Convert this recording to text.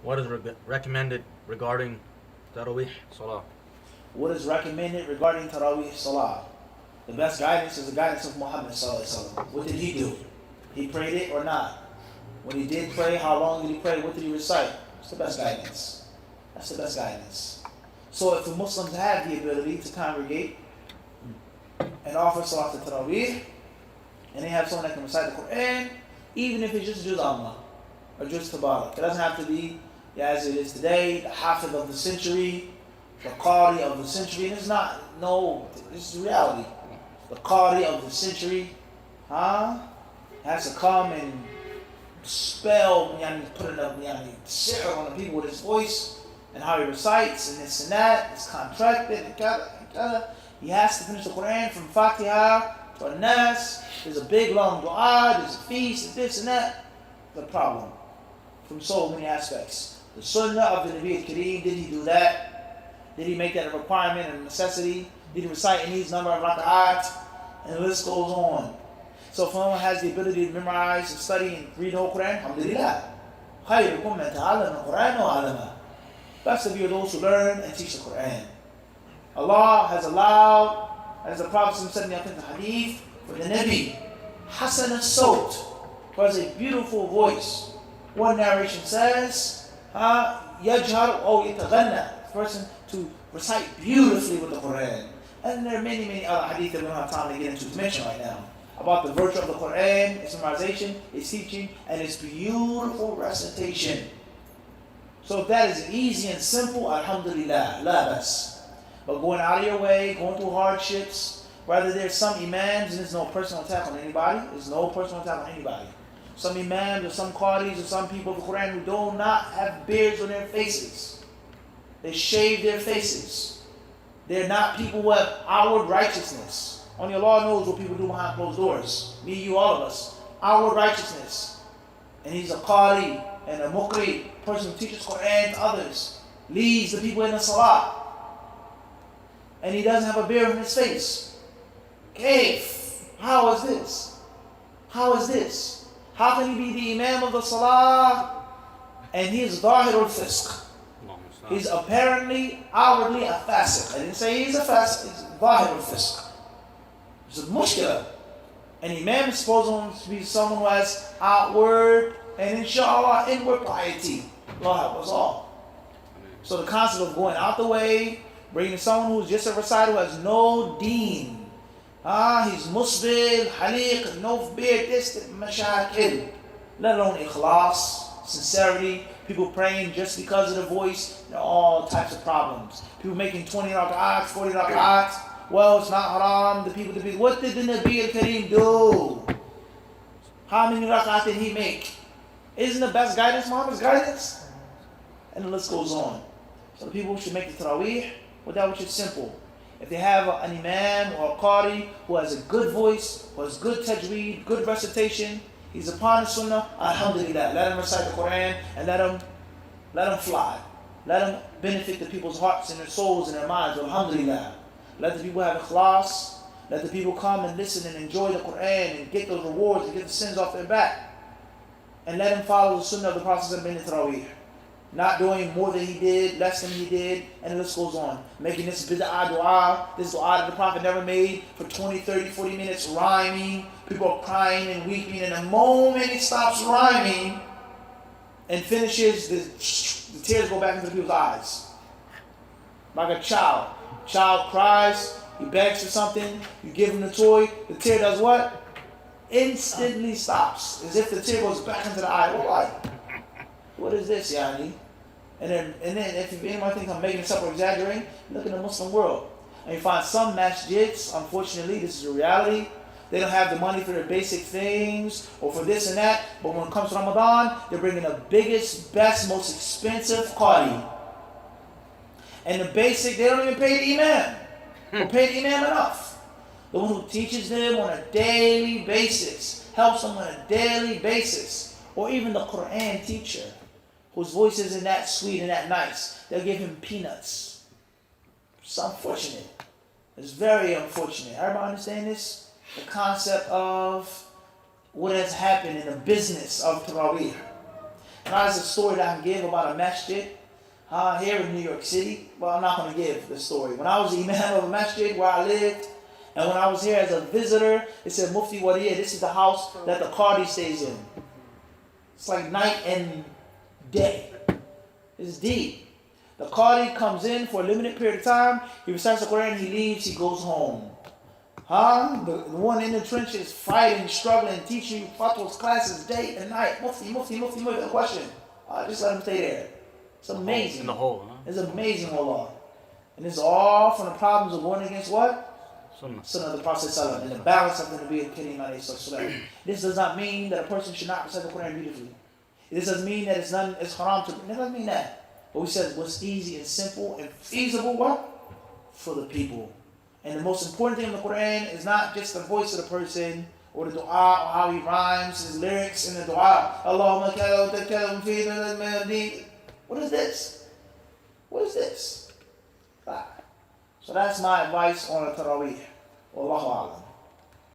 What is recommended regarding Taraweeh Salah? What is recommended regarding Taraweeh Salah? The best guidance is the guidance of Muhammad Sallallahu Alaihi Wasallam. What did he do? He prayed it or not? When he did pray, how long did he pray? What did he recite? It's the best guidance. That's the best guidance. So if the Muslims have the ability to congregate and offer Salah to Taraweeh, and they have someone that can recite the Quran, even if it's just Juz Amma or just Tabarak. It doesn't have to be as it is today, the Hafiz of the century, the Qari of the century. And it's not, no, this is reality. The Qari of the century, has to come and spell, put enough sihr on the people with his voice and how he recites and this and that. It's contracted and he has to finish the Quran from Fatiha to An-Nas. There's a big long dua, there's a feast, this and that. The problem from so many aspects. The Sunnah of the Nabi al-Kareem, did he do that? Did he make that a requirement and a necessity? Did he recite in these number of raka'at? And the list goes on. So if someone has the ability to memorize and study and read the whole Quran, alhamdulillah. خَيْرُكُمْ مَنْ تَعَلَّمَ الْقُرْآنَ وَعَلَمَهُ. Best of you are those who learn and teach the Quran. Allah has allowed, as the Prophet said in the authentic hadith, for the Nabi, Hasan al-Sawt, who has a beautiful voice. One narration says, يَجْهَرُ أَوْ يَتَغَنَّى, person to recite beautifully with the Quran. And there are many, many other hadith that we don't have time to get into to mention right now. About the virtue of the Quran, its memorization, its teaching, and its beautiful recitation. So if that is easy and simple, alhamdulillah, la bas. But going out of your way, going through hardships, whether there's some imams, and there's no personal attack on anybody, there's no personal attack on anybody. Some imams or some qadis or some people of the Quran who do not have beards on their faces. They shave their faces. They're not people who have outward righteousness. Only Allah knows what people do behind closed doors. Me, you, all of us. Outward righteousness. And he's a qari and a muqri, person who teaches Quran to others, leads the people in the salah. And he doesn't have a beard on his face. Kaif? How is this? How is this? How can he be the imam of the salah and he is zahir al-fisq? He's apparently, outwardly a fasiq. I didn't say he's a fasiq, he's zahir al-fisq. It's a mushkila. An imam is supposed to be someone who has outward and inshallah inward piety. Allah help us all. So the concept of going out the way, bringing someone who's just a reciter who has no deen. He's musbil, haliq, no beard, this, mashakil. Let alone ikhlas, sincerity, people praying just because of the voice, there are all types of problems. People making 20 rak'ats, 40 rak'ats. Well, it's not haram, what did the Nabi al-Kareem do? How many rak'at did he make? Isn't the best guidance Muhammad's guidance? And the list goes on. So the people should make the Taraweeh with that which is simple. If they have an imam or a qari who has a good voice, who has good tajweed, good recitation, he's upon the sunnah, alhamdulillah. Let him recite the Quran and let him fly. Let him benefit the people's hearts and their souls and their minds, alhamdulillah. Let the people have ikhlas. Let the people come and listen and enjoy the Quran and get those rewards and get the sins off their back. And let them follow the sunnah of the Prophet in the Taraweeh. Not doing more than he did, less than he did, and the list goes on. Making this bid'ah dua, this dua that the Prophet never made for 20, 30, 40 minutes, rhyming. People are crying and weeping, and the moment he stops rhyming and finishes, the tears go back into the people's eyes. Like a child. Child cries, he begs for something, you give him the toy, the tear does what? Instantly stops. As if the tear goes back into the eye. What is this, Yani? And then if anyone thinks I'm making this up or exaggerating, look in the Muslim world. And you find some masjids, unfortunately, this is a reality, they don't have the money for their basic things or for this and that, but when it comes to Ramadan, they're bringing the biggest, best, most expensive qari. And the basic, they don't even pay the imam. Or pay the imam enough. The one who teaches them on a daily basis, helps them on a daily basis. Or even the Quran teacher, whose voice isn't that sweet and that nice. They'll give him peanuts. It's unfortunate. It's very unfortunate. Everybody understand this? The concept of what has happened in the business of Taraweeh. Now there's a story that I can give about a masjid here in New York City, but I'm not going to give the story. When I was the imam of a masjid where I lived, and when I was here as a visitor, it said Mufti Wadiya, this is the house that the Qadi stays in. It's like night and day. It's deep. The Qadi comes in for a limited period of time, he recites the Quran, he leaves, he goes home. The one in the trenches fighting, struggling, teaching fatwa's classes day and night. Mufti, a question. Just let him stay there. It's amazing. In the hole, huh? It's amazing, wallah. And it's all from the problems of going against what? Sunnah of the Prophet ﷺ, and the balance of the Nabi al-Karim alayhi. This does not mean that a person should not recite the Quran beautifully. This doesn't mean that it's haram to. It doesn't mean that. But we said what's easy and simple and feasible, what? For the people. And the most important thing in the Quran is not just the voice of the person or the dua or how he rhymes, his lyrics in the dua. Allahumma kalam fi. What is this? What is this? So that's my advice on a Taraweeh. Wallahu a'lam.